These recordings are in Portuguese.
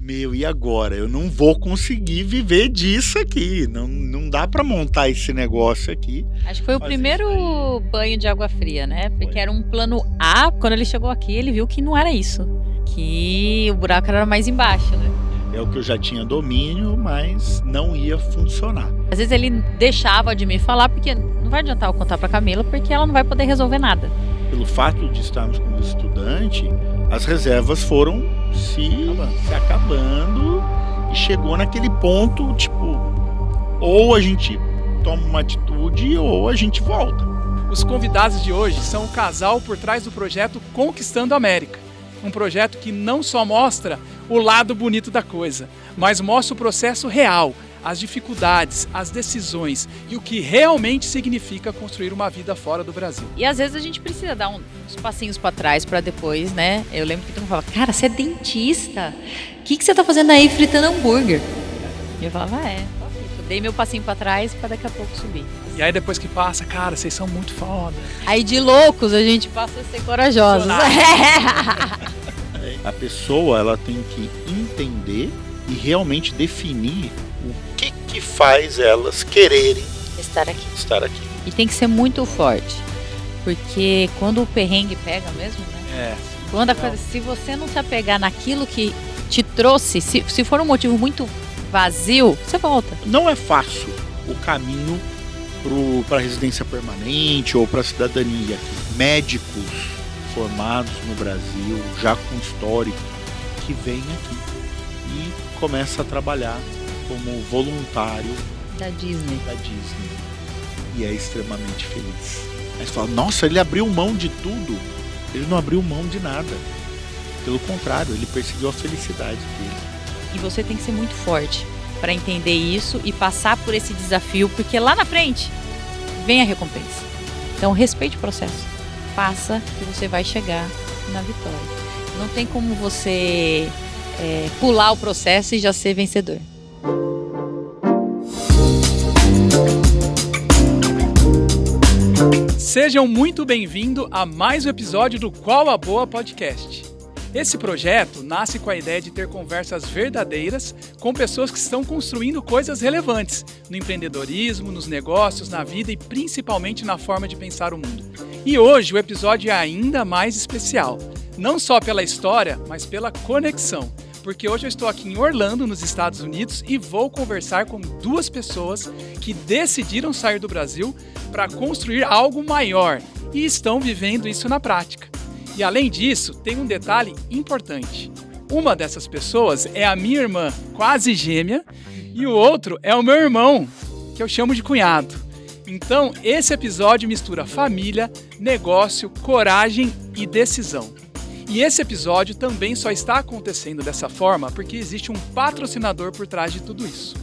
Meu, e agora? Eu não vou conseguir viver disso aqui. Não dá pra montar esse negócio aqui. Acho que foi o Fazer primeiro banho de água fria, né? Porque Foi. era um plano A. Quando ele chegou aqui, ele viu que não era isso. Que o buraco era mais embaixo, né? É o que eu já tinha domínio, mas não ia funcionar. Às vezes ele deixava de me falar, porque não vai adiantar eu contar pra Camila, porque ela não vai poder resolver nada. Pelo fato de estarmos como estudante, as reservas foram se acabando e chegou naquele ponto, tipo, ou a gente toma uma atitude ou a gente volta. Os convidados de hoje são o casal por trás do projeto Conquistando a América. Um projeto que não só mostra o lado bonito da coisa, mas mostra o processo real, as dificuldades, as decisões e o que realmente significa construir uma vida fora do Brasil. E às vezes a gente precisa dar uns passinhos pra trás pra depois, né? Eu lembro que todo mundo falava, cara, você é dentista. O que você tá fazendo aí fritando hambúrguer? E eu falava, eu dei meu passinho pra trás pra daqui a pouco subir. E aí depois que passa, cara, vocês são muito foda. Aí de loucos a gente passa a ser corajosos. A pessoa, ela tem que entender e realmente definir o que faz elas quererem Estar aqui. estar aqui. E tem que ser muito forte. Porque quando o perrengue pega mesmo, né? Quando a coisa, se você não se apegar naquilo que te trouxe, se for um motivo muito vazio, você volta. Não é fácil o caminho para a residência permanente ou para a cidadania aqui. Médicos formados no Brasil, já com histórico, que vêm aqui e começam a trabalhar como voluntário Da Disney. da Disney. E é extremamente feliz. Aí você fala, nossa, ele abriu mão de tudo. Ele não abriu mão de nada. Pelo contrário, ele perseguiu a felicidade dele. E você tem que ser muito forte para entender isso e passar por esse desafio, porque lá na frente vem a recompensa. Então respeite o processo. Faça que você vai chegar na vitória. Não tem como você pular o processo e já ser vencedor. Sejam muito bem-vindos a mais um episódio do Qual a Boa Podcast. Esse projeto nasce com a ideia de ter conversas verdadeiras com pessoas que estão construindo coisas relevantes no empreendedorismo, nos negócios, na vida e principalmente na forma de pensar o mundo. E hoje o episódio é ainda mais especial, não só pela história, mas pela conexão. Porque hoje eu estou aqui em Orlando, nos Estados Unidos, e vou conversar com duas pessoas que decidiram sair do Brasil para construir algo maior e estão vivendo isso na prática. E além disso, tem um detalhe importante. Uma dessas pessoas é a minha irmã, quase gêmea, e o outro é o meu irmão, que eu chamo de cunhado. Então, esse episódio mistura família, negócio, coragem e decisão. E esse episódio também só está acontecendo dessa forma porque existe um patrocinador por trás de tudo isso.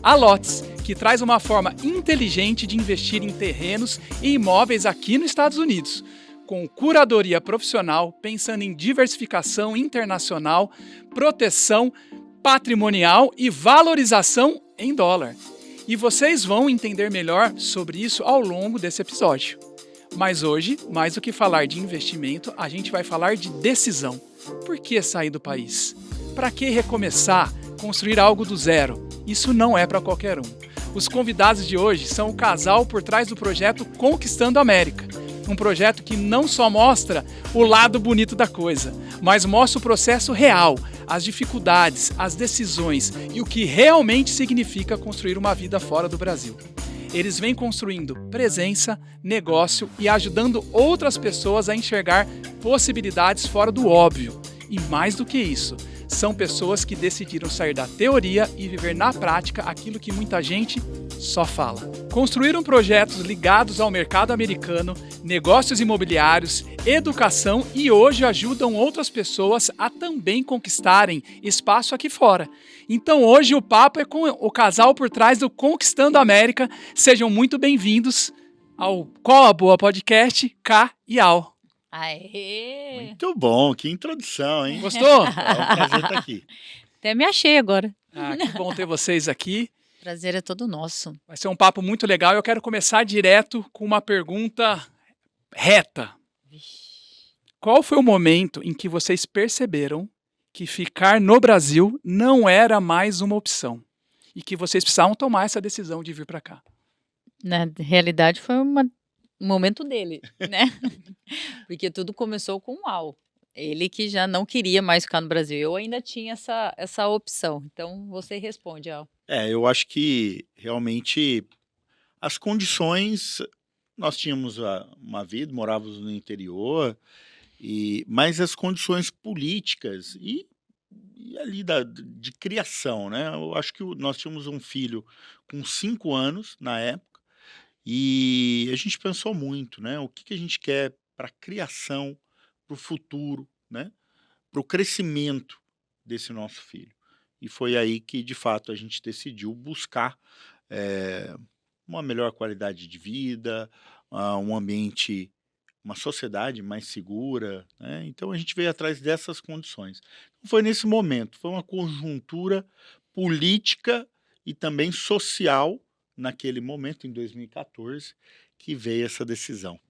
A Lotes, que traz uma forma inteligente de investir em terrenos e imóveis aqui nos Estados Unidos, com curadoria profissional, pensando em diversificação internacional, proteção patrimonial e valorização em dólar. E vocês vão entender melhor sobre isso ao longo desse episódio. Mas hoje, mais do que falar de investimento, a gente vai falar de decisão. Por que sair do país? Para que recomeçar, construir algo do zero? Isso não é para qualquer um. Os convidados de hoje são o casal por trás do projeto Conquistando a América. Um projeto que não só mostra o lado bonito da coisa, mas mostra o processo real, as dificuldades, as decisões e o que realmente significa construir uma vida fora do Brasil. Eles vêm construindo presença, negócio e ajudando outras pessoas a enxergar possibilidades fora do óbvio. E mais do que isso, são pessoas que decidiram sair da teoria e viver na prática aquilo que muita gente só fala. Construíram projetos ligados ao mercado americano, negócios imobiliários, educação e hoje ajudam outras pessoas a também conquistarem espaço aqui fora. Então hoje o papo é com o casal por trás do Conquistando a América. Sejam muito bem-vindos ao Qual a Boa Podcast, K e Al. Aê! Muito bom, que introdução, hein? Gostou? É um prazer estar aqui. Até me achei agora. Ah, que bom ter vocês aqui. Prazer é todo nosso. Vai ser um papo muito legal. Eu quero começar direto com uma pergunta reta. Qual foi o momento em que vocês perceberam que ficar no Brasil não era mais uma opção e que vocês precisavam tomar essa decisão de vir para cá? Na realidade, foi um momento dele, né? Porque tudo começou com o Al. Ele que já não queria mais ficar no Brasil. Eu ainda tinha essa opção. Então, você responde, Al. Eu acho que realmente as condições, nós tínhamos uma vida, morávamos no interior, mas as condições políticas e ali de criação, né? Eu acho que nós tínhamos um filho com 5 anos na época e a gente pensou muito, né? O que a gente quer para a criação, para o futuro, né? Para o crescimento desse nosso filho. E foi aí que, de fato, a gente decidiu buscar uma melhor qualidade de vida, um ambiente, uma sociedade mais segura, né? Então a gente veio atrás dessas condições. Foi nesse momento, foi uma conjuntura política e também social naquele momento, em 2014, que veio essa decisão.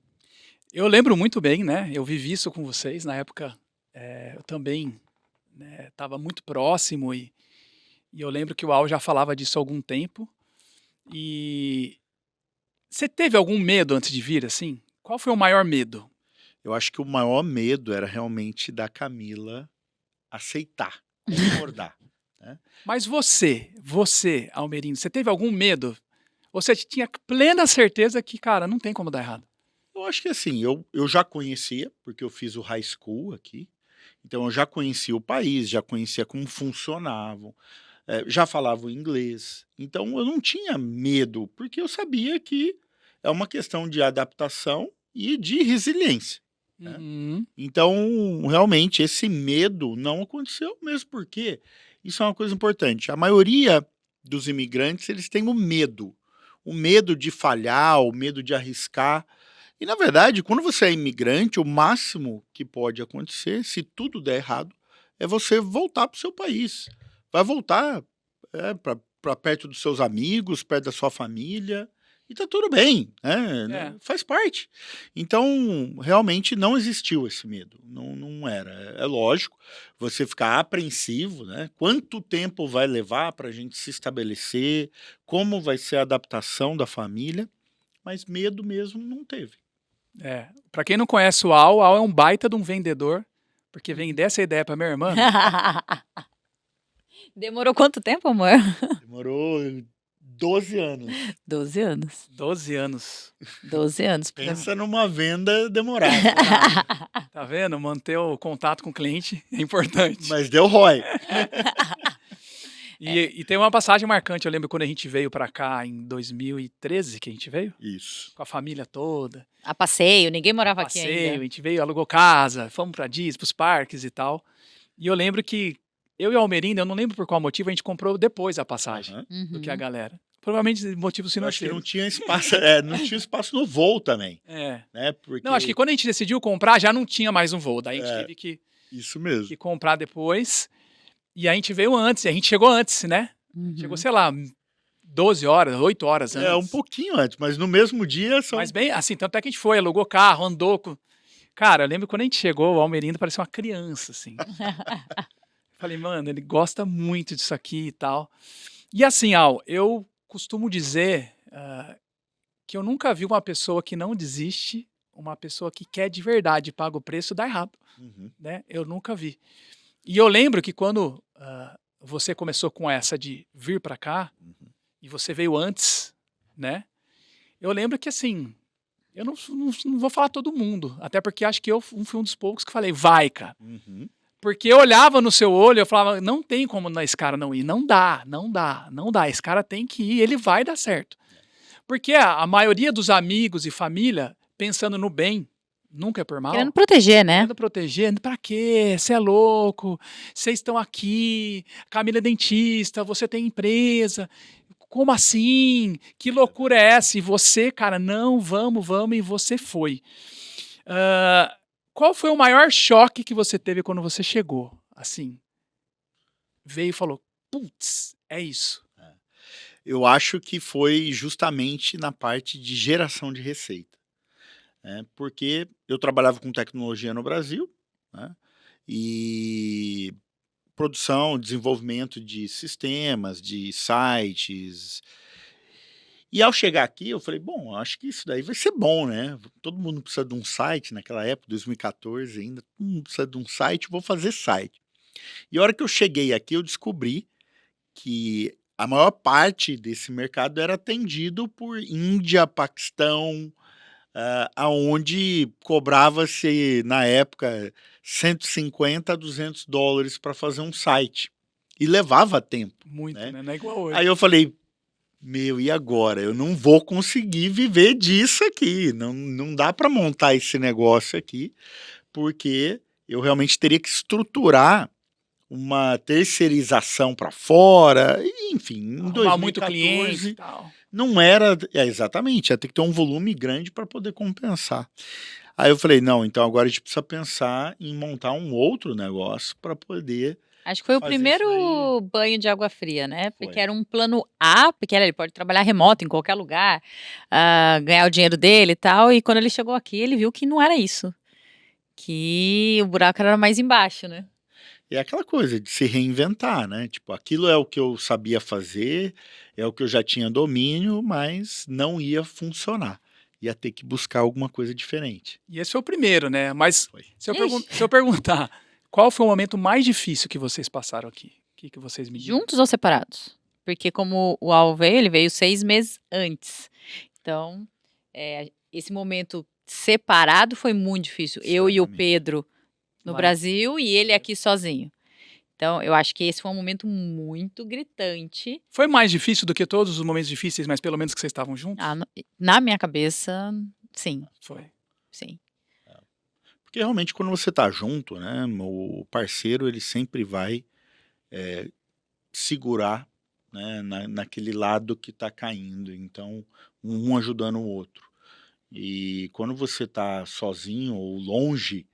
Eu lembro muito bem, né? Eu vivi isso com vocês na época. Eu também estava muito próximo e eu lembro que o Al já falava disso há algum tempo. E você teve algum medo antes de vir, assim? Qual foi o maior medo? Eu acho que o maior medo era realmente da Camila aceitar, concordar. Né? Mas você, Almerino, você teve algum medo? Ou você tinha plena certeza que, cara, não tem como dar errado? Eu acho que assim, eu já conhecia, porque eu fiz o high school aqui, então eu já conhecia o país, já conhecia como funcionavam, já falava o inglês, então eu não tinha medo, porque eu sabia que é uma questão de adaptação e de resiliência. Né? Uhum. Então, realmente, esse medo não aconteceu mesmo, porque isso é uma coisa importante. A maioria dos imigrantes, eles têm o medo de falhar, o medo de arriscar. E, na verdade, quando você é imigrante, o máximo que pode acontecer, se tudo der errado, é você voltar para o seu país. Vai voltar para perto dos seus amigos, perto da sua família, e tá tudo bem, né? Faz parte. Então, realmente não existiu esse medo, não era. É lógico, você ficar apreensivo, né? Quanto tempo vai levar para a gente se estabelecer, como vai ser a adaptação da família, mas medo mesmo não teve. Para quem não conhece o Al é um baita de um vendedor, porque vem dessa ideia para minha irmã. Demorou quanto tempo, amor? Demorou 12 anos. 12 anos. 12 anos. 12 anos. Pensa numa venda demorada. Tá vendo? Manter o contato com o cliente é importante. Mas deu ROI. E tem uma passagem marcante, eu lembro quando a gente veio para cá em 2013, que a gente veio. Isso. Com a família toda. A passeio, ninguém morava aqui ainda. A gente veio, alugou casa, fomos para Disney, pros parques e tal. E eu lembro que eu e o Almerino, eu não lembro por qual motivo, a gente comprou depois a passagem do que a galera. Provavelmente motivos financeiros. Acho que não tinha espaço, não tinha espaço no voo também. Né? Porque... Não, acho que quando a gente decidiu comprar, já não tinha mais um voo. Daí a gente teve isso mesmo. que comprar depois. E a gente veio antes, e a gente chegou antes, né? Chegou, sei lá, 12 horas, 8 horas antes. Um pouquinho antes, mas no mesmo dia só. Mas bem, assim, tanto é que a gente foi, alugou carro, andou com... Cara, eu lembro quando a gente chegou, o Almerino parecia uma criança, assim. Falei, mano, ele gosta muito disso aqui e tal. E assim, Al, eu costumo dizer que eu nunca vi uma pessoa que não desiste, uma pessoa que quer de verdade, paga o preço, dá errado. Né? Eu nunca vi. E eu lembro que quando você começou com essa de vir para cá, e você veio antes, né? Eu lembro que assim, eu não vou falar todo mundo, até porque acho que eu fui um dos poucos que falei, vai, cara. Porque eu olhava no seu olho e eu falava, não tem como esse cara não ir, não dá, esse cara tem que ir, ele vai dar certo. Porque a maioria dos amigos e família, pensando no bem, nunca é por mal. Querendo proteger, né? Querendo proteger, pra quê? Você é louco, vocês estão aqui, Camila é dentista, você tem empresa, como assim? Que loucura é essa? E você, cara, não, vamos, e você foi. Qual foi o maior choque que você teve quando você chegou? Assim, veio e falou, putz, é isso. Eu acho que foi justamente na parte de geração de receita. Porque eu trabalhava com tecnologia no Brasil, né? E produção, desenvolvimento de sistemas, de sites. E ao chegar aqui, eu falei, bom, acho que isso daí vai ser bom, né? Todo mundo precisa de um site naquela época, 2014 ainda, todo mundo precisa de um site, vou fazer site. E a hora que eu cheguei aqui, eu descobri que a maior parte desse mercado era atendido por Índia, Paquistão, aonde cobrava-se, na época, 150 a $200 para fazer um site. E levava tempo. Muito, né? né? Não é igual hoje. Aí eu falei, e agora? Eu não vou conseguir viver disso aqui. Não dá para montar esse negócio aqui, porque eu realmente teria que estruturar uma terceirização para fora, enfim, em Arrumar muito 2014 cliente e tal. não era, exatamente, ia ter que ter um volume grande para poder compensar. Aí eu falei, não, então agora a gente precisa pensar em montar um outro negócio para poder Acho que foi o fazer isso primeiro banho de água fria, né? Porque Foi. era um plano A, porque ele pode trabalhar remoto em qualquer lugar, ganhar o dinheiro dele e tal. E quando ele chegou aqui, ele viu que não era isso. Que o buraco era mais embaixo, né? É aquela coisa de se reinventar, né? Tipo, aquilo é o que eu sabia fazer, é o que eu já tinha domínio, mas não ia funcionar. Ia ter que buscar alguma coisa diferente. E esse foi o primeiro, né? Mas Foi. se eu, Ixi. se eu perguntar, qual foi o momento mais difícil que vocês passaram aqui? O que vocês me dizem? Juntos ou separados? Porque como o Al veio, ele veio 6 meses antes. Então, esse momento separado foi muito difícil. Eu e o Extremamente. Pedro no Lá. Brasil e ele aqui sozinho. Então, eu acho que esse foi um momento muito gritante. Foi mais difícil do que todos os momentos difíceis, mas pelo menos que vocês estavam juntos? Na minha cabeça, sim, Foi. sim. Porque realmente quando você tá junto, né, o parceiro ele sempre vai segurar, né, naquele lado que tá caindo, então um ajudando o outro. E quando você tá sozinho ou longe,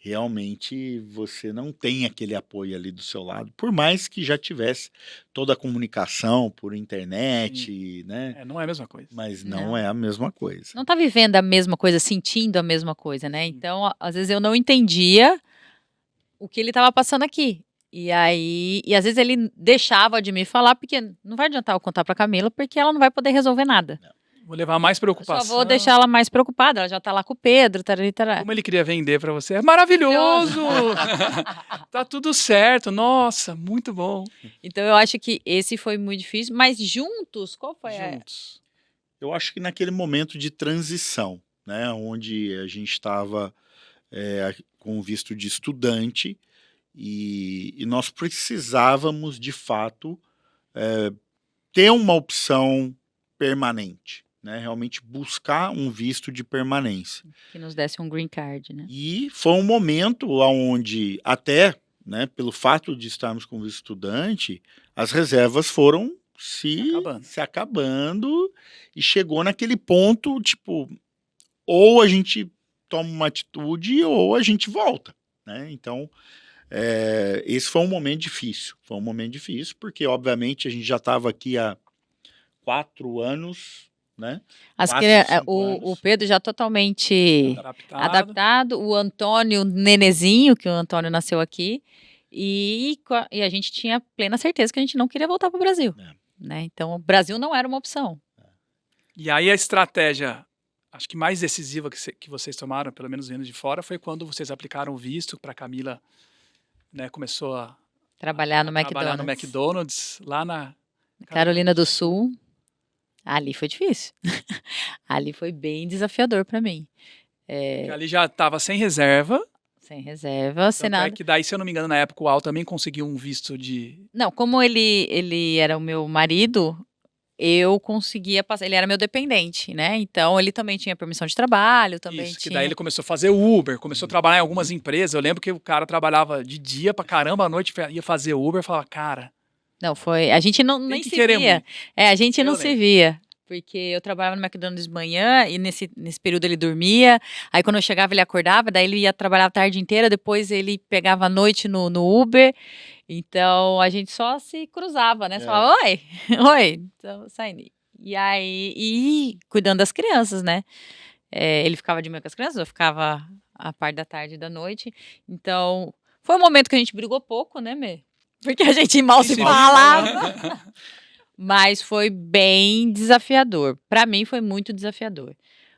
realmente você não tem aquele apoio ali do seu lado, por mais que já tivesse toda a comunicação por internet, né, Não é a mesma coisa. mas não Não. é a mesma coisa. Não tá vivendo a mesma coisa, sentindo a mesma coisa, né? Então, às vezes eu não entendia o que ele estava passando aqui. E às vezes ele deixava de me falar, porque não vai adiantar eu contar pra Camila, porque ela não vai poder resolver nada. Vou levar mais Eu preocupação. só vou deixar ela mais preocupada, ela já tá lá com o Pedro, tarari, tará. Como ele queria vender pra você. É maravilhoso! Tá tudo certo. Nossa, muito bom. Então eu acho que esse foi muito difícil, mas juntos, qual foi Juntos. Eu acho que naquele momento de transição, né, onde a gente estava com visto de estudante e nós precisávamos, de fato, ter uma opção permanente, né, realmente buscar um visto de permanência. que nos desse um green card, né? E foi um momento onde, até, né, pelo fato de estarmos com visto estudante, as reservas foram se acabando e chegou naquele ponto, tipo, ou a gente toma uma atitude ou a gente volta, né? Então, esse foi um momento difícil. Foi um momento difícil porque, obviamente, a gente já estava aqui há 4 anos, né? O Pedro já totalmente adaptado, o Antônio, nenezinho, que o Antônio nasceu aqui, e a gente tinha plena certeza que a gente não queria voltar para o Brasil. Né? Então, o Brasil não era uma opção. E aí a estratégia, acho que mais decisiva que vocês tomaram, pelo menos vindo de fora, foi quando vocês aplicaram o visto para a Camila, né, começou a trabalhar no McDonald's, lá na Carolina do Sul. Ali foi difícil. Ali foi bem desafiador para mim. Porque ali já estava sem reserva. Sem reserva, sem nada. Que daí, se eu não me engano, na época o Al também conseguiu um visto de... Não, como ele era o meu marido, eu conseguia passar, ele era meu dependente, né? Então ele também tinha permissão de trabalho, também Isso, que tinha... daí ele começou a fazer Uber, começou a trabalhar em algumas empresas. Eu lembro que o cara trabalhava de dia pra caramba, à noite ia fazer Uber, falava, cara... Não, foi... A gente nem se via. A gente não se via. Porque eu trabalhava no McDonald's de manhã e nesse período ele dormia. Aí quando eu chegava ele acordava, daí ele ia trabalhar a tarde inteira, depois ele pegava a noite no Uber. Então a gente só se cruzava, né? Só falava, oi, então, saindo. E aí, cuidando das crianças, né? Ele ficava de manhã com as crianças, eu ficava a parte da tarde e da noite. Então, foi um momento que a gente brigou pouco, né, Mê? porque a gente mal se Se falava. Mas foi bem desafiador. Para mim foi muito desafiador.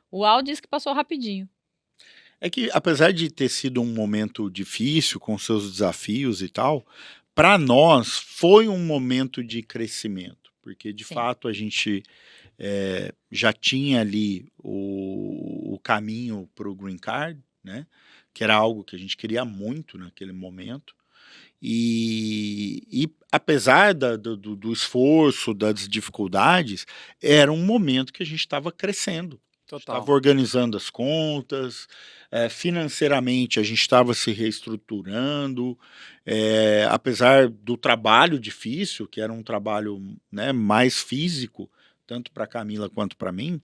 O Al disse que passou rapidinho. É que, apesar de ter sido um momento difícil, com seus desafios e tal, para nós foi um momento de crescimento, porque de Sim. fato a gente já tinha ali o caminho para o Green Card, né? Que era algo que a gente queria muito naquele momento. E apesar do esforço, das dificuldades, era um momento que a gente estava crescendo. Total. Estava organizando as contas, financeiramente a gente estava se reestruturando, apesar do trabalho difícil, que era um trabalho, né, mais físico, tanto para a Camila quanto para mim,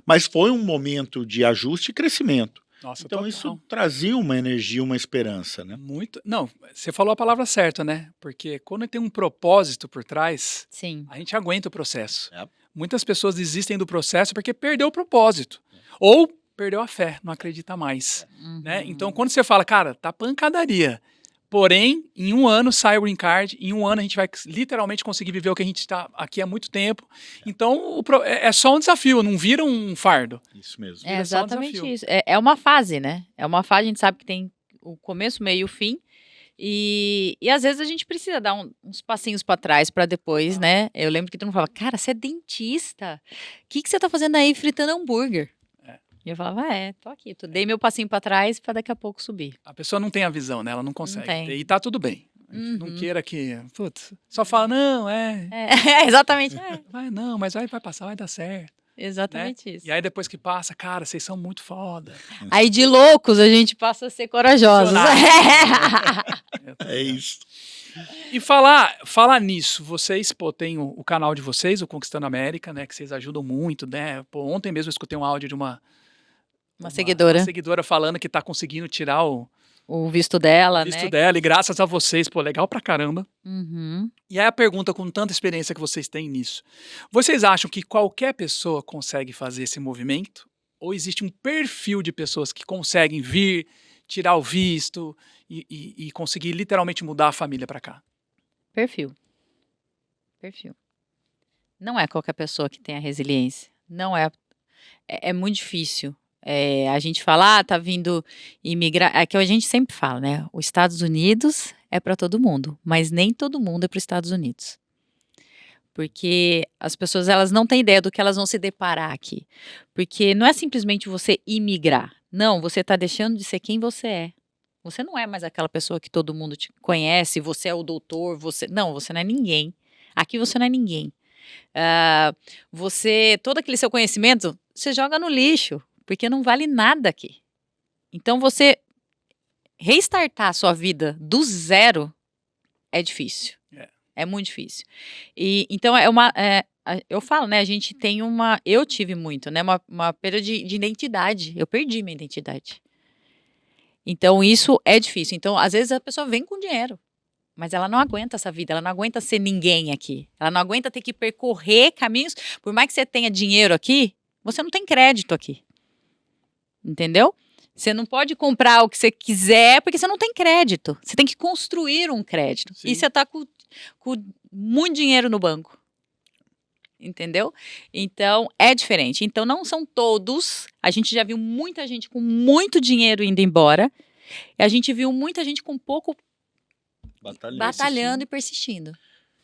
mas foi um momento de ajuste e crescimento. Nossa, Então total. isso trazia uma energia, uma esperança, né? Muito. Não, você falou a palavra certa, né? Porque quando tem um propósito por trás, Sim. a gente aguenta o processo. É. Muitas pessoas desistem do processo porque perdeu o propósito. Ou perdeu a fé, não acredita mais. Né? Então, quando você fala, cara, tá pancadaria. Porém, em um ano sai o Green Card, em um ano a gente vai literalmente conseguir viver o que a gente está aqui há muito tempo. Então, é só um desafio, não vira um fardo. Isso mesmo. É Vira só um exatamente desafio. isso. É uma fase, né? É uma fase, a gente sabe que tem o começo, meio e o fim. E às vezes a gente precisa dar uns passinhos para trás para depois, né? Eu lembro que todo mundo falava, cara, você é dentista. O que você tá fazendo aí fritando hambúrguer? É. E eu falava, tô aqui. Dei meu passinho para trás para daqui a pouco subir. A pessoa não tem a visão, né? Ela não consegue. tem. E tá tudo bem. Não Uhum. queira que... Putz, só fala, não, Exatamente. vai não, mas vai passar, vai dar certo. Exatamente isso. E aí depois que passa, cara, vocês são muito foda. Aí de loucos a gente passa a ser corajosos. É isso. E falar nisso, vocês, pô, tem o canal de vocês, o Conquistando América, né, que vocês ajudam muito, né? Pô, ontem mesmo eu escutei um áudio de uma seguidora falando que tá conseguindo tirar o visto dela, visto né? dela, e graças a vocês, pô, legal pra caramba. Uhum. E aí a pergunta, com tanta experiência que vocês têm nisso, vocês acham que qualquer pessoa consegue fazer esse movimento? Ou existe um perfil de pessoas que conseguem vir, tirar o visto e conseguir literalmente mudar a família pra cá? Perfil. Não é qualquer pessoa que tem a resiliência. Não é. É muito difícil. A gente fala, tá vindo imigrar. É que a gente sempre fala, né? Os Estados Unidos é para todo mundo, mas nem todo mundo é para os Estados Unidos. Porque as pessoas, elas não têm ideia do que elas vão se deparar aqui. Porque não é simplesmente você imigrar. Não, você está deixando de ser quem você é. Você não é mais aquela pessoa que todo mundo te conhece, você é o doutor, não, você não é ninguém. Aqui você não é ninguém. Todo aquele seu conhecimento, você joga no lixo, porque não vale nada aqui. Então, você restartar a sua vida do zero é difícil. É muito difícil. E então eu falo, né? A gente tem eu tive muito, né? Uma perda de identidade. Eu perdi minha identidade. Então isso é difícil. Então às vezes a pessoa vem com dinheiro, mas ela não aguenta essa vida. Ela não aguenta ser ninguém aqui. Ela não aguenta ter que percorrer caminhos. Por mais que você tenha dinheiro aqui, você não tem crédito aqui. Entendeu? Você não pode comprar o que você quiser porque você não tem crédito. Você tem que construir um crédito. Sim. E você está com muito dinheiro no banco. Entendeu? Então, é diferente. Então, não são todos. A gente já viu muita gente com muito dinheiro indo embora. E a gente viu muita gente com pouco batalhando e persistindo.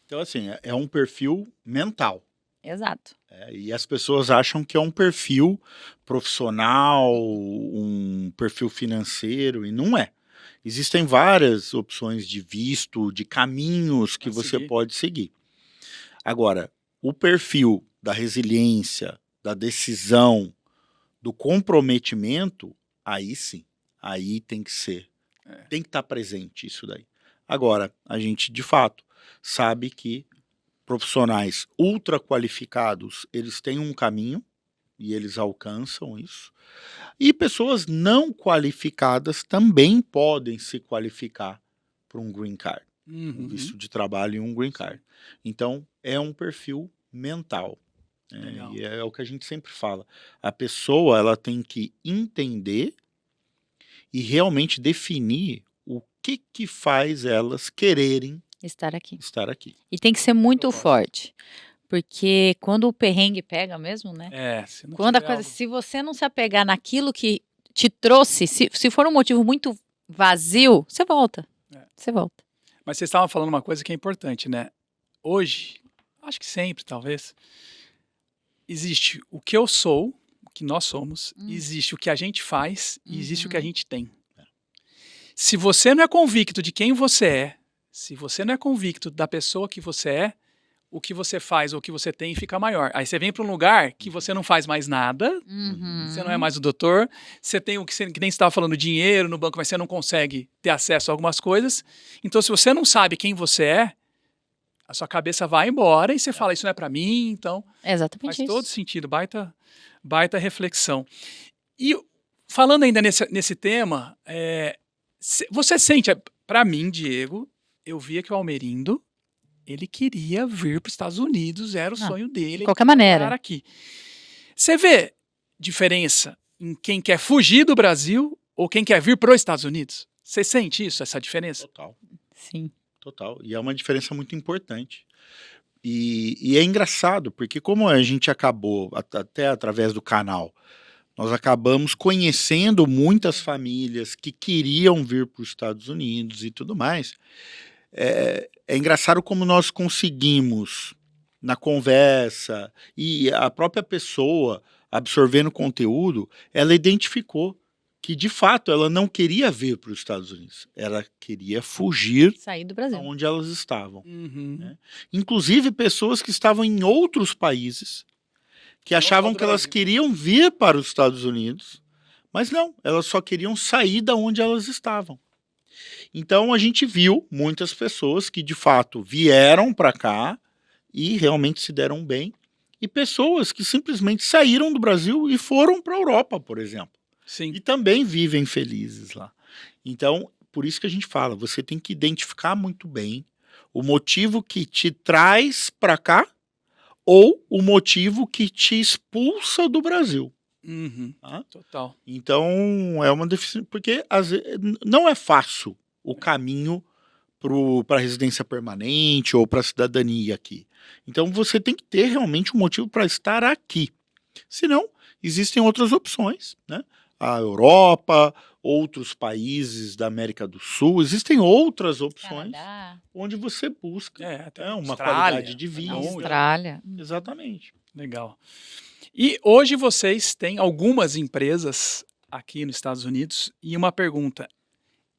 Então, assim, é um perfil mental. Exato. E as pessoas acham que é um perfil profissional, um perfil financeiro, e não é. Existem várias opções de visto, de caminhos que você pode seguir. Agora, o perfil da resiliência, da decisão, do comprometimento, aí sim, aí tem que ser, tem que estar presente isso daí. Agora, a gente de fato sabe que profissionais ultra qualificados, eles têm um caminho e eles alcançam isso. E pessoas não qualificadas também podem se qualificar para um Green Card. Um visto de trabalho e um Green Card. Então, é um perfil mental. E é o que a gente sempre fala. A pessoa ela tem que entender e realmente definir o que faz elas quererem Estar aqui. estar aqui. E tem que ser muito forte. Porque quando o perrengue pega mesmo, né? Se não Quando a tiver coisa, algo- se você não se apegar naquilo que te trouxe, se for um motivo muito vazio, você volta. É. Você volta. Mas vocês estavam falando uma coisa que é importante, né? Hoje, acho que sempre, talvez, existe o que eu sou, o que nós somos, existe o que a gente faz e existe o que a gente tem. Se você não é convicto de quem você é, se você não é convicto da pessoa que você é, o que você faz ou o que você tem fica maior. Aí você vem para um lugar que você não faz mais nada, você não é mais o doutor, você tem o que, que nem você estava falando, dinheiro no banco, mas você não consegue ter acesso a algumas coisas. Então, se você não sabe quem você é, a sua cabeça vai embora e você fala, isso não é para mim, então É exatamente faz isso. todo sentido, baita reflexão. E falando ainda nesse tema, você sente, para mim, Diego, eu via que o Almerindo, ele queria vir para os Estados Unidos, era o sonho dele. De qualquer maneira. Morar aqui. Você vê diferença em quem quer fugir do Brasil ou quem quer vir para os Estados Unidos? Você sente isso, essa diferença? Total. Sim. Total. E é uma diferença muito importante. E é engraçado, porque como a gente acabou, até através do canal, nós acabamos conhecendo muitas famílias que queriam vir para os Estados Unidos e tudo mais. É engraçado como nós conseguimos, na conversa, e a própria pessoa absorvendo conteúdo, ela identificou que, de fato, ela não queria vir para os Estados Unidos. Ela queria fugir Sair do Brasil. onde elas estavam. Uhum. Inclusive pessoas que estavam em outros países, que achavam que elas queriam vir para os Estados Unidos, mas não, elas só queriam sair da onde elas estavam. Então a gente viu muitas pessoas que de fato vieram para cá e realmente se deram bem, e pessoas que simplesmente saíram do Brasil e foram para a Europa, por exemplo. Sim. E também vivem felizes lá. Então, por isso que a gente fala, você tem que identificar muito bem o motivo que te traz para cá ou o motivo que te expulsa do Brasil. Uhum. Tá? Total. Então, é uma deficiência, porque não é fácil o caminho para a residência permanente ou para a cidadania aqui. Então, você tem que ter realmente um motivo para estar aqui. Senão, existem outras opções, né? A Europa, outros países da América do Sul, existem outras opções Canadá. onde você busca Até uma Austrália, qualidade de vida. Austrália. Exatamente. Legal. E hoje vocês têm algumas empresas aqui nos Estados Unidos. E uma pergunta: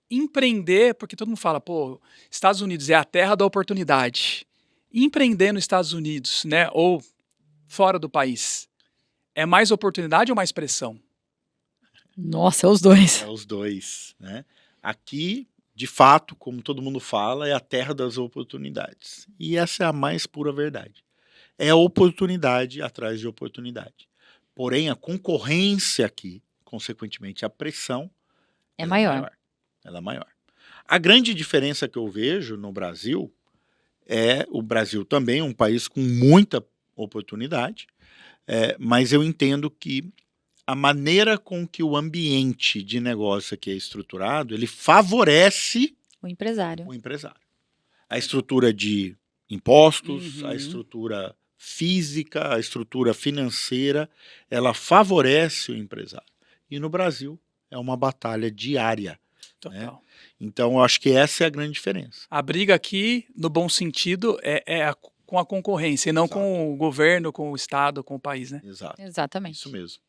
empreender, porque todo mundo fala, pô, Estados Unidos é a terra da oportunidade. Empreender nos Estados Unidos, né, ou fora do país, é mais oportunidade ou mais pressão? Nossa, os dois. É os dois, né? Aqui, de fato, como todo mundo fala, é a terra das oportunidades. E essa é a mais pura verdade. É oportunidade atrás de oportunidade. Porém, a concorrência aqui, consequentemente, a pressão É ela maior. Ela é maior. A grande diferença que eu vejo no Brasil é o Brasil também um país com muita oportunidade, mas eu entendo que a maneira com que o ambiente de negócio aqui é estruturado, ele favorece O empresário. o empresário. A estrutura de impostos, Uhum. a estrutura física, a estrutura financeira, ela favorece o empresário. E no Brasil é uma batalha diária. Total. Então eu acho que essa é a grande diferença. A briga aqui, no bom sentido, com a concorrência, e não Exato. com o governo, com o Estado, com o país, né? Exato. Exatamente. Isso mesmo.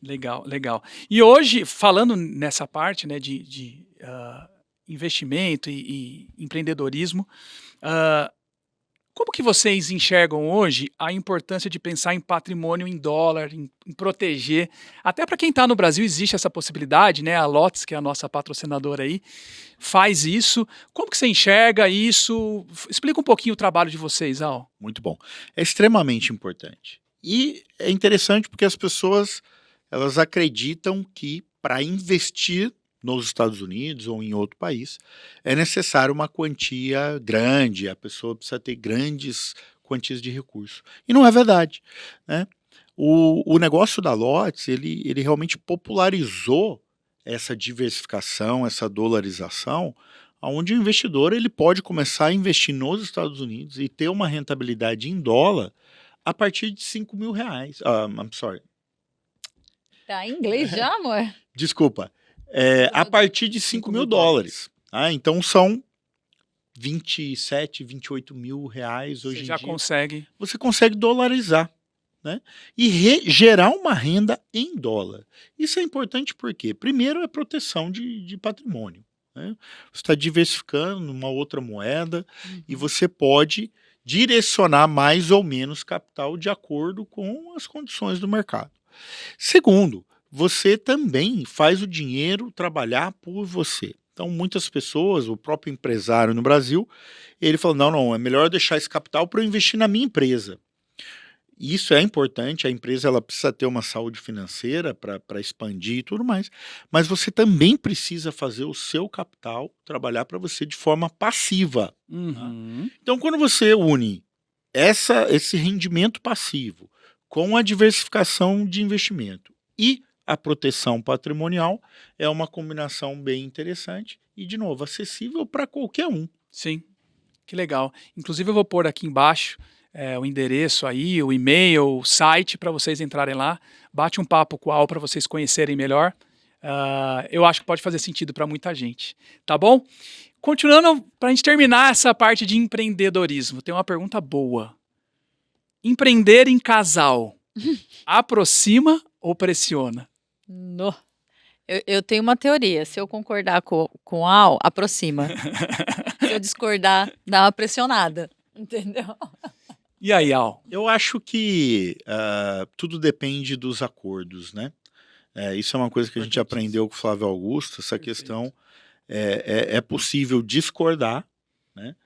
Legal, legal. E hoje, falando nessa parte, né, de investimento e empreendedorismo, como que vocês enxergam hoje a importância de pensar em patrimônio em dólar, em proteger? Até para quem está no Brasil existe essa possibilidade, né? A Lotes, que é a nossa patrocinadora aí, faz isso. Como que você enxerga isso? Explica um pouquinho o trabalho de vocês, Al. Muito bom. É extremamente importante. E é interessante porque as pessoas elas acreditam que para investir nos Estados Unidos ou em outro país é necessário uma quantia grande, a pessoa precisa ter grandes quantias de recursos. E não é verdade, né? O negócio da Lotes, ele realmente popularizou essa diversificação, essa dolarização onde o investidor ele pode começar a investir nos Estados Unidos e ter uma rentabilidade em dólar a partir de R$ 5.000. I'm sorry. Tá em inglês já, amor? Desculpa. A partir de $5.000. Então são 27, 28 mil reais hoje em dia. consegue. Você consegue dolarizar, né? E gerar uma renda em dólar. Isso é importante porque, primeiro, é proteção de patrimônio, né? Você está diversificando numa outra moeda e você pode direcionar mais ou menos capital de acordo com as condições do mercado. Segundo, você também faz o dinheiro trabalhar por você. Então, muitas pessoas, o próprio empresário no Brasil, ele fala, não, é melhor deixar esse capital para eu investir na minha empresa. Isso é importante, a empresa ela precisa ter uma saúde financeira para expandir e tudo mais, mas você também precisa fazer o seu capital trabalhar para você de forma passiva. Uhum. Então, quando você une esse rendimento passivo com a diversificação de investimento e a proteção patrimonial, é uma combinação bem interessante e, de novo, acessível para qualquer um. Sim, que legal. Inclusive eu vou pôr aqui embaixo o endereço aí, o e-mail, o site para vocês entrarem lá. Bate um papo com o Al para vocês conhecerem melhor. Eu acho que pode fazer sentido para muita gente. Tá bom? Continuando, para a gente terminar essa parte de empreendedorismo, tem uma pergunta boa. Empreender em casal aproxima ou pressiona? No. Eu tenho uma teoria. Se eu concordar com o Al, aproxima. Se eu discordar, dá uma pressionada. Entendeu? E aí, Al? Eu acho que tudo depende dos acordos, né? Isso é uma coisa que a gente aprendeu com o Flávio Augusto, essa questão. É possível discordar, né,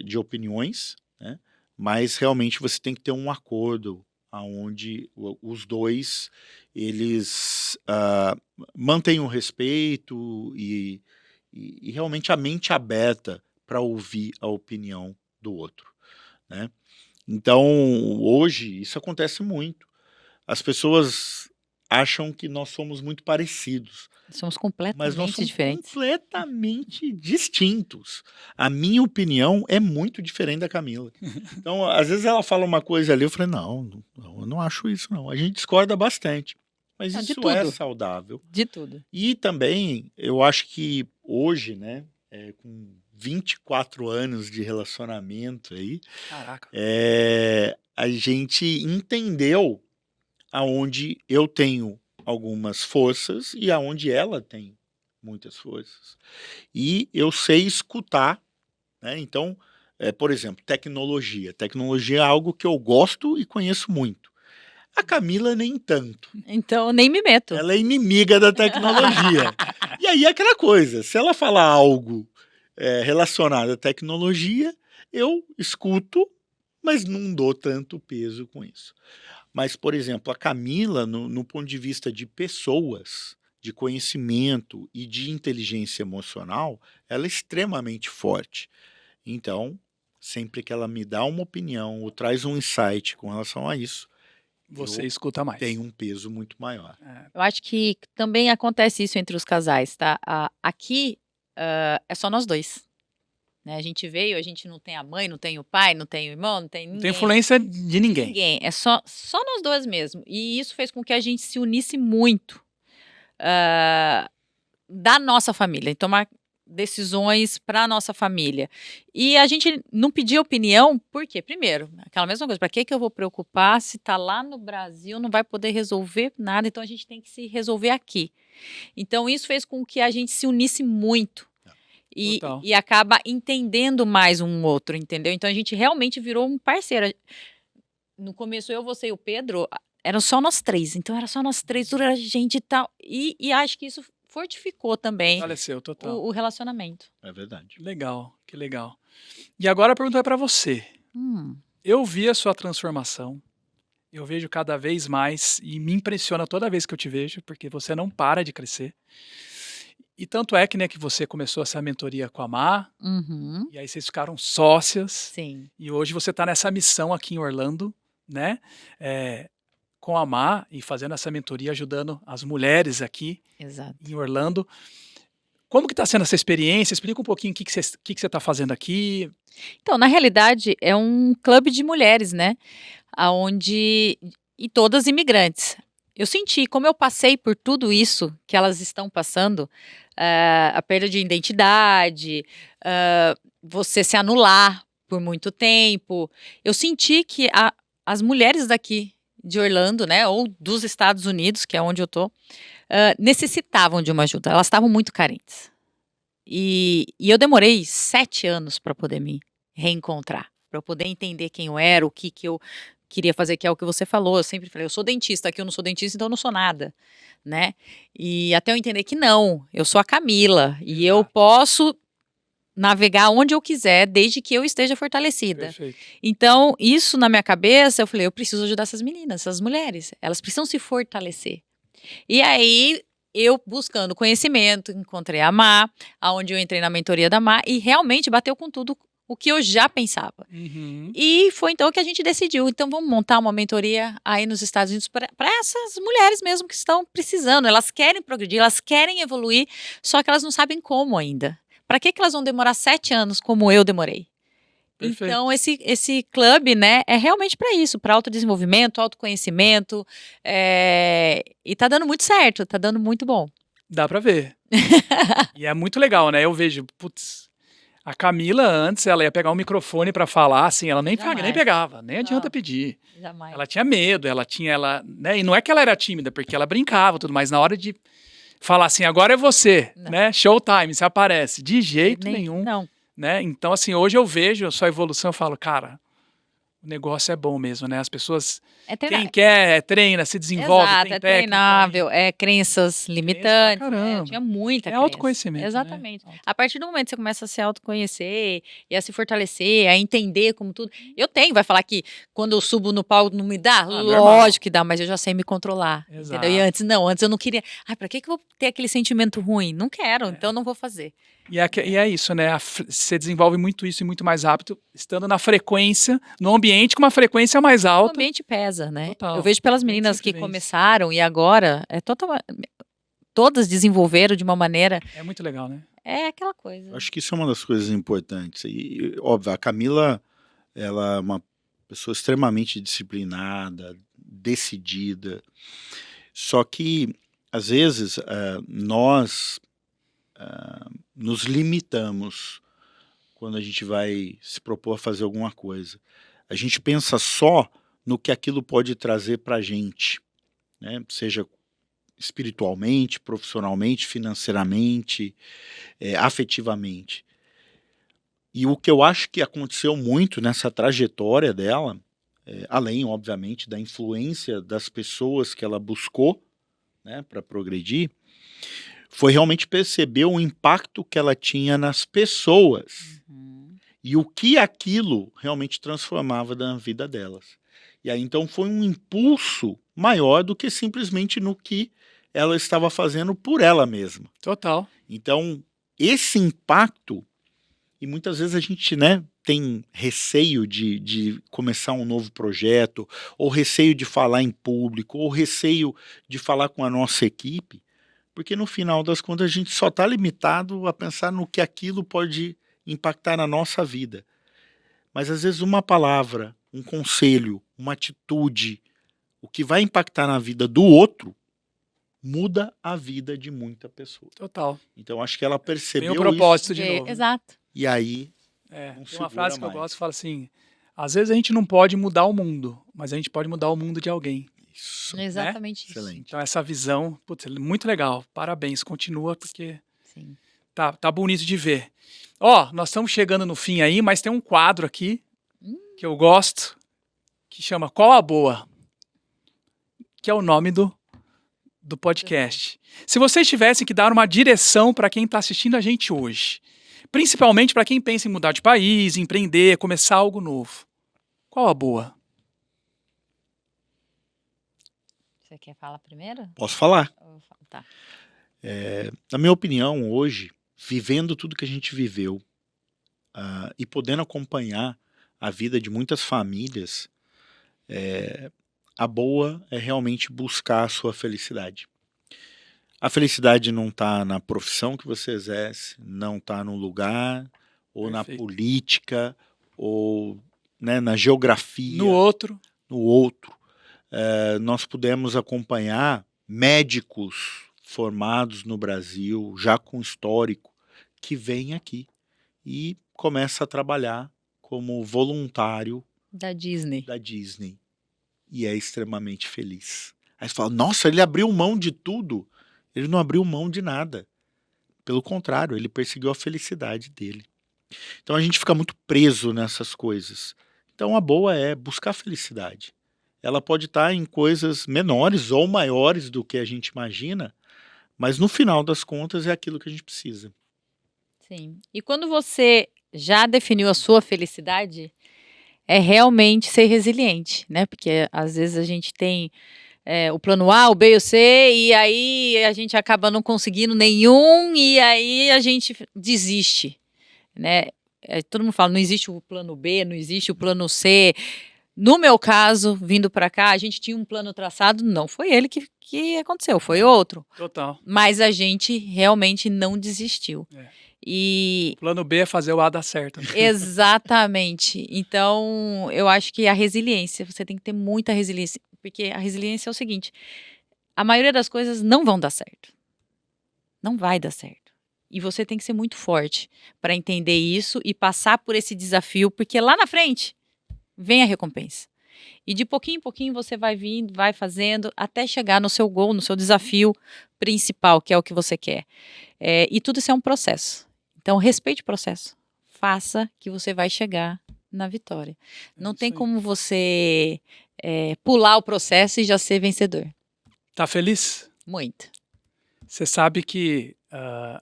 de opiniões, né, mas realmente você tem que ter um acordo onde os dois eles mantêm o respeito e realmente a mente aberta para ouvir a opinião do outro, né? Então, hoje, isso acontece muito. As pessoas acham que nós somos muito parecidos. Somos Mas nós completamente somos diferentes. completamente distintos. A minha opinião é muito diferente da Camila. Então, às vezes ela fala uma coisa ali, eu falei, não, eu não acho isso, não. A gente discorda bastante. Mas Não, de isso é tudo. saudável. De tudo. E também, eu acho que hoje, né, com 24 anos de relacionamento aí, Caraca. a gente entendeu aonde eu tenho algumas forças e aonde ela tem muitas forças. E eu sei escutar, né? Então, por exemplo, tecnologia. Tecnologia é algo que eu gosto e conheço muito. A Camila nem tanto. Então, eu nem me meto. Ela é inimiga da tecnologia. E aí é aquela coisa, se ela falar algo relacionado à tecnologia, eu escuto, mas não dou tanto peso com isso. Mas, por exemplo, a Camila, no ponto de vista de pessoas, de conhecimento e de inteligência emocional, ela é extremamente forte. Então, sempre que ela me dá uma opinião ou traz um insight com relação a isso, Você eu escuta mais. tem um peso muito maior. Eu acho que também acontece isso entre os casais, tá? Aqui é só nós dois. Né? A gente veio, a gente não tem a mãe, não tem o pai, não tem o irmão, não tem ninguém. Não tem influência de ninguém. Ninguém. É só nós dois mesmo. E isso fez com que a gente se unisse muito da nossa família, em tomar decisões para a nossa família. E a gente não pedia opinião, por quê? Primeiro, aquela mesma coisa, para que eu vou preocupar se está lá no Brasil, não vai poder resolver nada, então a gente tem que se resolver aqui. Então isso fez com que a gente se unisse muito. E acaba entendendo mais um outro, entendeu? Então a gente realmente virou um parceiro. No começo, eu, você e o Pedro, eram só nós três. Então era só nós três, toda a gente e tal. E acho que isso fortificou também Faleceu, total. o relacionamento. É verdade. Legal, que legal. E agora a pergunta é para você. Eu vi a sua transformação. Eu vejo cada vez mais e me impressiona toda vez que eu te vejo, porque você não para de crescer. E tanto é que, né, que você começou essa mentoria com a Má, e aí vocês ficaram sócias. Sim. E hoje você está nessa missão aqui em Orlando, né, com a Má e fazendo essa mentoria, ajudando as mulheres aqui Exato. em Orlando. Como que está sendo essa experiência? Explica um pouquinho o que você está fazendo aqui. Então, na realidade, é um clube de mulheres, né? Aonde e todas imigrantes. Eu senti, como eu passei por tudo isso que elas estão passando, a perda de identidade, você se anular por muito tempo. Eu senti que as mulheres daqui de Orlando, né, ou dos Estados Unidos, que é onde eu tô, necessitavam de uma ajuda. Elas estavam muito carentes. E eu demorei 7 anos para poder me reencontrar, para eu poder entender quem eu era, o que eu queria fazer, que é o que você falou. Eu sempre falei, eu sou dentista, aqui eu não sou dentista, então eu não sou nada, né? E até eu entender que não, eu sou a Camila e eu Exato. posso navegar onde eu quiser, desde que eu esteja fortalecida. Perfeito. Então, isso na minha cabeça, eu falei, eu preciso ajudar essas meninas, essas mulheres. Elas precisam se fortalecer. E aí, eu buscando conhecimento, encontrei a Má, aonde eu entrei na mentoria da Má, e realmente bateu com tudo o que eu já pensava. Uhum. E foi então que a gente decidiu, então vamos montar uma mentoria aí nos Estados Unidos para essas mulheres mesmo que estão precisando. Elas querem progredir, elas querem evoluir, só que elas não sabem como ainda. Para que elas vão demorar 7 anos como eu demorei? Perfeito. Então, esse clube, né, é realmente para isso, para autodesenvolvimento, autoconhecimento, e tá dando muito certo, tá dando muito bom. Dá pra ver. E é muito legal, né? Eu vejo, putz, a Camila antes, ela ia pegar um microfone pra falar, assim, ela nem Jamais. pegava, nem adianta Não. pedir. Jamais. Ela tinha medo, né? E não é que ela era tímida, porque ela brincava, tudo, mas na hora de falar assim, agora é você, Não. né? Showtime, você aparece. De jeito nenhum. Não. Né? Então, assim, hoje eu vejo a sua evolução, eu falo, cara, o negócio é bom mesmo, né? As pessoas, quem quer, treina, se desenvolve, Exato, tem é técnica. treinável, é crenças limitantes, caramba. eu tinha muita É crença. autoconhecimento, né? Exatamente. A partir do momento que você começa a se autoconhecer e a se fortalecer, a entender como tudo. Vai falar que quando eu subo no palco não me dá? normal. Lógico que dá, mas eu já sei me controlar. Exato. Entendeu? E antes eu não queria. Ai, pra que eu vou ter aquele sentimento ruim? Não quero, então eu não vou fazer. E é isso, né? Você desenvolve muito isso e muito mais rápido, estando na frequência, no ambiente com uma frequência mais O alta. ambiente pesa, né? Total. Eu vejo pelas Ambiente meninas sempre que vence. começaram e agora todas desenvolveram de uma maneira. É muito legal, né? É aquela coisa. Eu acho que isso é uma das coisas importantes. E, óbvio, a Camila, ela é uma pessoa extremamente disciplinada, decidida. Só que, às vezes, nós nos limitamos quando a gente vai se propor a fazer alguma coisa. A gente pensa só no que aquilo pode trazer para a gente, né? Seja espiritualmente, profissionalmente, financeiramente, afetivamente. E o que eu acho que aconteceu muito nessa trajetória dela, além, obviamente, da influência das pessoas que ela buscou, né, para progredir, foi realmente perceber o impacto que ela tinha nas pessoas e o que aquilo realmente transformava na vida delas. E aí, então, foi um impulso maior do que simplesmente no que ela estava fazendo por ela mesma. Total. Então, esse impacto, e muitas vezes a gente, né, tem receio de começar um novo projeto, ou receio de falar em público, ou receio de falar com a nossa equipe, porque no final das contas a gente só está limitado a pensar no que aquilo pode impactar na nossa vida. Mas às vezes uma palavra, um conselho, uma atitude, o que vai impactar na vida do outro, muda a vida de muita pessoa. Total. Então acho que ela percebeu Tem um propósito isso, de novo. Exato. e aí Tem não uma segura frase que eu mais. gosto que fala assim, às vezes a gente não pode mudar o mundo, mas a gente pode mudar o mundo de alguém. Isso. Exatamente isso. Excelente. Então essa visão, putz, muito legal. Parabéns, continua porque Sim. tá bonito de ver. Ó, nós estamos chegando no fim aí, mas tem um quadro aqui que eu gosto, que chama Qual a Boa? Que é o nome do podcast. Se vocês tivessem que dar uma direção para quem está assistindo a gente hoje, principalmente para quem pensa em mudar de país, empreender, começar algo novo, qual a boa? Você quer falar primeiro? Posso falar? Tá. Na minha opinião, hoje, vivendo tudo que a gente viveu e podendo acompanhar a vida de muitas famílias, a boa é realmente buscar a sua felicidade. A felicidade não está na profissão que você exerce, não está no lugar, ou na Perfeito. política, ou né, na geografia, No outro. no outro. Nós pudemos acompanhar médicos formados no Brasil, já com histórico, que vêm aqui e começa a trabalhar como voluntário Da Disney. da Disney e é extremamente feliz. Aí você fala, nossa, ele abriu mão de tudo. Ele não abriu mão de nada. Pelo contrário, ele perseguiu a felicidade dele. Então a gente fica muito preso nessas coisas. Então a boa é buscar a felicidade. Ela pode estar em coisas menores ou maiores do que a gente imagina, mas no final das contas é aquilo que a gente precisa. Sim. E quando você já definiu a sua felicidade, é realmente ser resiliente, né? Porque às vezes a gente tem o plano A, o B e o C, e aí a gente acaba não conseguindo nenhum, e aí a gente desiste, né? Todo mundo fala, não existe o plano B, não existe o plano C. No meu caso, vindo para cá, a gente tinha um plano traçado, não foi ele que aconteceu, foi outro. Total. Mas a gente realmente não desistiu. E Plano B é fazer o A dar certo. exatamente. Então, eu acho que a resiliência, você tem que ter muita resiliência, porque a resiliência é o seguinte: a maioria das coisas não vão dar certo. Não vai dar certo. E você tem que ser muito forte para entender isso e passar por esse desafio, porque lá na frente vem a recompensa. E de pouquinho em pouquinho você vai vindo, vai fazendo, até chegar no seu gol, no seu desafio principal, que é o que você quer. E tudo isso é um processo. Então, respeite o processo. Faça que você vai chegar na vitória. Não tem como você pular o processo e já ser vencedor. Tá feliz? Muito. Você sabe que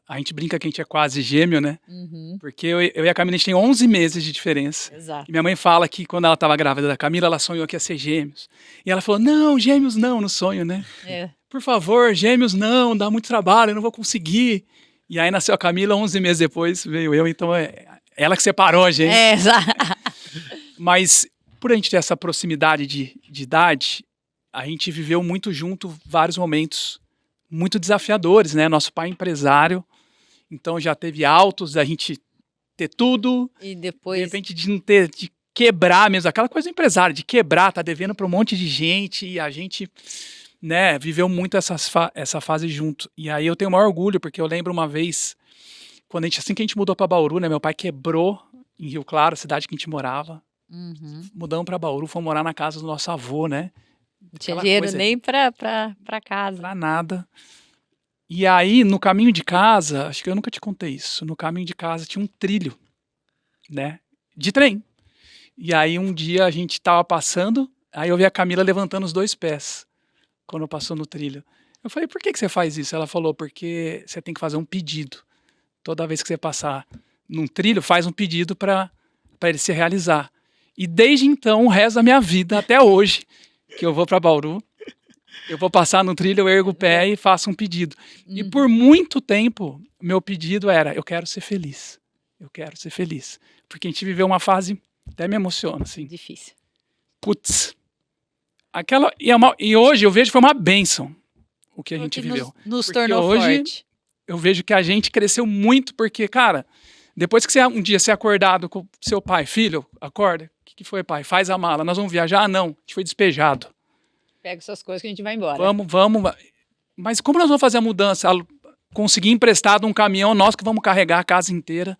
a gente brinca que a gente é quase gêmeo, né? Uhum. Porque eu e a Camila, a gente tem 11 meses de diferença. Exato. E minha mãe fala que quando ela estava grávida da Camila, ela sonhou que ia ser gêmeos. E ela falou, não, gêmeos não, no sonho, né? Por favor, gêmeos não, dá muito trabalho, eu não vou conseguir. E aí nasceu a Camila, 11 meses depois veio eu, então é ela que separou a gente. Exato. Mas por a gente ter essa proximidade de idade, a gente viveu muito junto vários momentos muito desafiadores, né? Nosso pai é empresário, então já teve altos da gente ter tudo, E depois... de repente de não ter, de quebrar mesmo, aquela coisa do empresário, de quebrar, tá devendo para um monte de gente e a gente, né, viveu muito essa fase junto. E aí eu tenho o maior orgulho, porque eu lembro uma vez, quando assim que a gente mudou para Bauru, né, meu pai quebrou em Rio Claro, a cidade que a gente morava, mudamos para Bauru, fomos morar na casa do nosso avô, né? Não tinha dinheiro nem pra casa. Pra nada. E aí, no caminho de casa, acho que eu nunca te contei isso, no caminho de casa tinha um trilho, né, de trem. E aí um dia a gente tava passando, aí eu vi a Camila levantando os 2 pés, quando passou no trilho. Eu falei, por que você faz isso? Ela falou, porque você tem que fazer um pedido. Toda vez que você passar num trilho, faz um pedido para ele se realizar. E desde então, o resto da minha vida, até hoje, que eu vou para Bauru, eu vou passar no trilho, eu ergo o pé e faço um pedido. E por muito tempo, meu pedido era, eu quero ser feliz. Eu quero ser feliz. Porque a gente viveu uma fase, até me emociona, assim. Difícil. Putz. E hoje eu vejo que foi uma bênção o que a gente viveu. Nos Porque tornou hoje forte. eu vejo que a gente cresceu muito, porque, cara, depois que você um dia ser acordado com seu pai, filho, acorda, o que foi, pai? Faz a mala, nós vamos viajar? Ah, não, a gente foi despejado. Pega suas coisas que a gente vai embora. Vamos. Mas como nós vamos fazer a mudança? Conseguir emprestado um caminhão nosso que vamos carregar a casa inteira.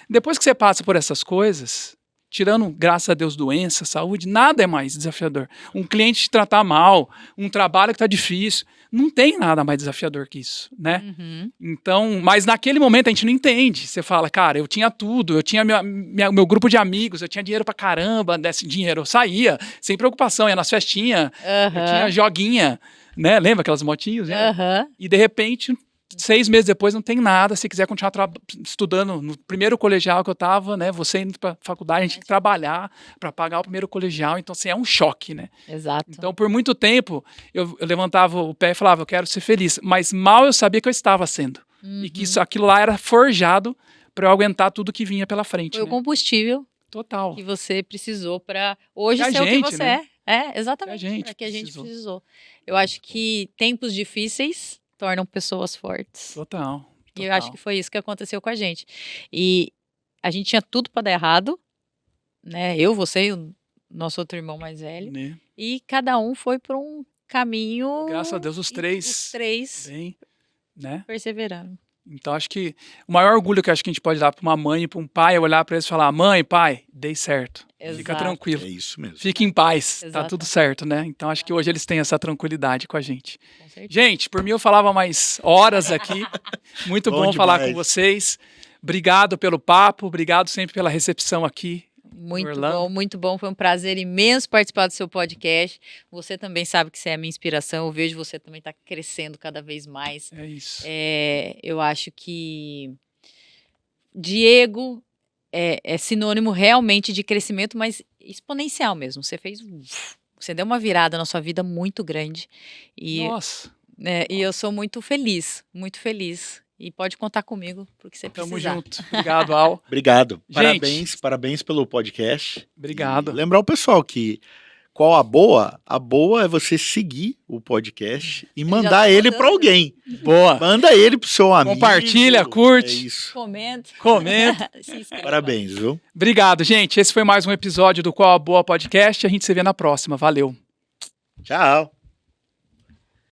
Depois que você passa por essas coisas, tirando, graças a Deus, doença, saúde, nada é mais desafiador. Um cliente te tratar mal, um trabalho que está difícil, não tem nada mais desafiador que isso, né? Então, mas naquele momento a gente não entende. Você fala, cara, eu tinha tudo, eu tinha meu grupo de amigos, eu tinha dinheiro pra caramba, desse dinheiro eu saía, sem preocupação, ia nas festinhas, eu tinha joguinha, né? Lembra aquelas motinhos? E de repente... 6 meses depois não tem nada, se quiser continuar estudando no primeiro colegial que eu tava, né, você indo pra faculdade, a gente tem que trabalhar para pagar o primeiro colegial, então assim, é um choque, né? Exato. Então por muito tempo eu levantava o pé e falava, eu quero ser feliz, mas mal eu sabia que eu estava sendo, e que aquilo lá era forjado para eu aguentar tudo que vinha pela frente. Foi o combustível total que você precisou para hoje que ser o que você né? exatamente, para que a gente precisou. Eu acho que tempos difíceis tornam pessoas fortes. Total. E eu acho que foi isso que aconteceu com a gente. E a gente tinha tudo para dar errado, né? Eu, você e o nosso outro irmão mais velho. Né? E cada um foi por um caminho. Graças a Deus, os três bem, né? perseveraram. Então, acho que o maior orgulho que acho que a gente pode dar para uma mãe e para um pai é olhar para eles e falar: mãe, pai, dei certo. Exato. Fica tranquilo. É isso mesmo. Fique em paz. Exato. Tá tudo certo, né? Então, acho que hoje eles têm essa tranquilidade com a gente. Com certeza. Gente, por mim eu falava mais horas aqui. Muito bom falar com vocês. Obrigado pelo papo. Obrigado sempre pela recepção aqui. Muito bom, muito bom. Foi um prazer imenso participar do seu podcast. Você também sabe que você é a minha inspiração. Eu vejo você também tá crescendo cada vez mais. É isso. Eu acho que Diego é sinônimo realmente de crescimento, mas exponencial mesmo. Você deu uma virada na sua vida muito grande. E, Nossa. e eu sou muito feliz, muito feliz. E pode contar comigo porque você precisar. Tamo junto. Obrigado, Al. Obrigado. Gente, Parabéns pelo podcast. Obrigado. E lembrar o pessoal que qual a boa? A boa é você seguir o podcast e mandar ele para alguém. Boa. Manda ele pro seu amigo. Compartilha, curte. É isso. Comenta. Parabéns, viu? Obrigado, gente. Esse foi mais um episódio do Qual a Boa Podcast. A gente se vê na próxima. Valeu. Tchau.